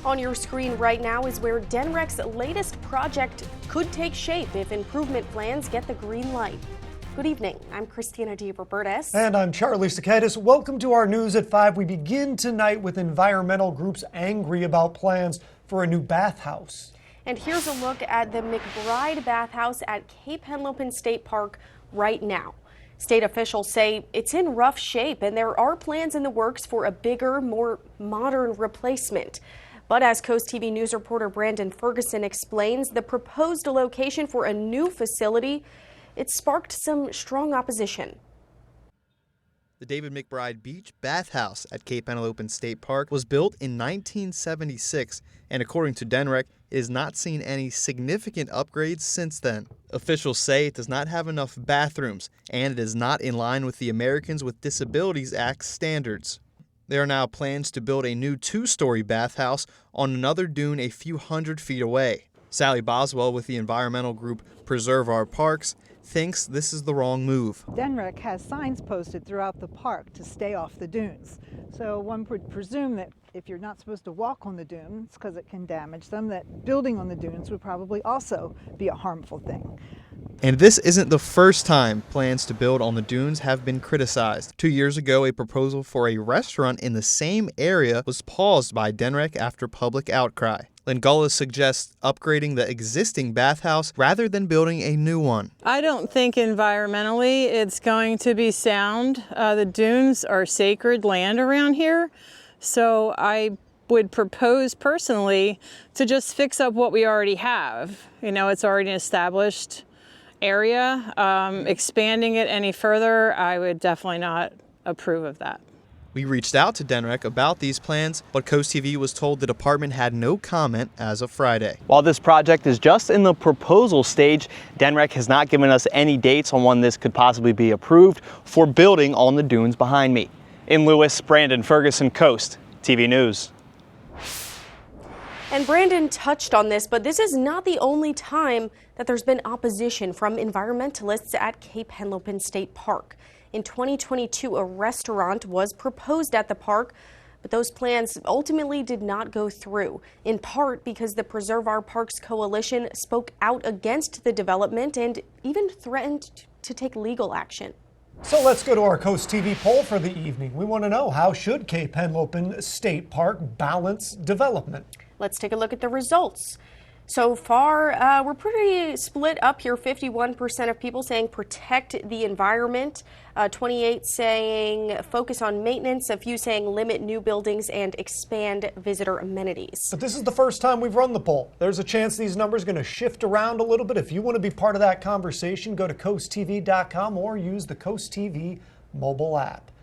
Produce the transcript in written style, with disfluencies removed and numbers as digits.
On your screen right now is where Denrec's latest project could take shape if improvement plans get the green light. Good evening. I'm Christina DeRobertis. And I'm Charlie Sakaitis. Welcome to our News at 5. We begin tonight with environmental groups angry about plans for a new bathhouse. And here's a look at the McBride bathhouse at Cape Henlopen State Park right now. State officials say it's in rough shape and there are plans in the works for a bigger, more modern replacement. But as Coast TV News reporter Brandon Ferguson explains, the proposed location for a new facility, it sparked some strong opposition. The David McBride Beach Bathhouse at Cape Henlopen State Park was built in 1976, and according to Denrec, it has not seen any significant upgrades since then. Officials say it does not have enough bathrooms, and it is not in line with the Americans with Disabilities Act standards. There are now plans to build a new two-story bathhouse on another dune a few hundred feet away. Sally Boswell with the environmental group Preserve Our Parks thinks this is the wrong move. Denrec has signs posted throughout the park to stay off the dunes. So one would presume that if you're not supposed to walk on the dunes because it can damage them, that building on the dunes would probably also be a harmful thing. And this isn't the first time plans to build on the dunes have been criticized. 2 years ago, a proposal for a restaurant in the same area was paused by Denrec after public outcry. Lingala suggests upgrading the existing bathhouse rather than building a new one. I don't think environmentally it's going to be sound. The dunes are sacred land around here, so I would propose personally to just fix up what we already have. You know, it's already an established area. Expanding it any further, I would definitely not approve of that. We reached out to Denrec about these plans, but Coast TV was told the department had no comment as of Friday. While this project is just in the proposal stage, Denrec has not given us any dates on when this could possibly be approved for building on the dunes behind me. In Lewis, Brandon Ferguson, Coast TV News. And Brandon touched on this, but this is not the only time that there's been opposition from environmentalists at Cape Henlopen State Park. In 2022, a restaurant was proposed at the park, but those plans ultimately did not go through, in part because the Preserve Our Parks Coalition spoke out against the development and even threatened to take legal action. So let's go to our Coast TV poll for the evening. We want to know, how should Cape Henlopen State Park balance development? Let's take a look at the results. So far, we're pretty split up here. 51% of people saying protect the environment, 28 saying focus on maintenance, a few saying limit new buildings and expand visitor amenities. But this is the first time we've run the poll. There's a chance these numbers are going to shift around a little bit. If you want to be part of that conversation, go to coasttv.com or use the Coast TV mobile app.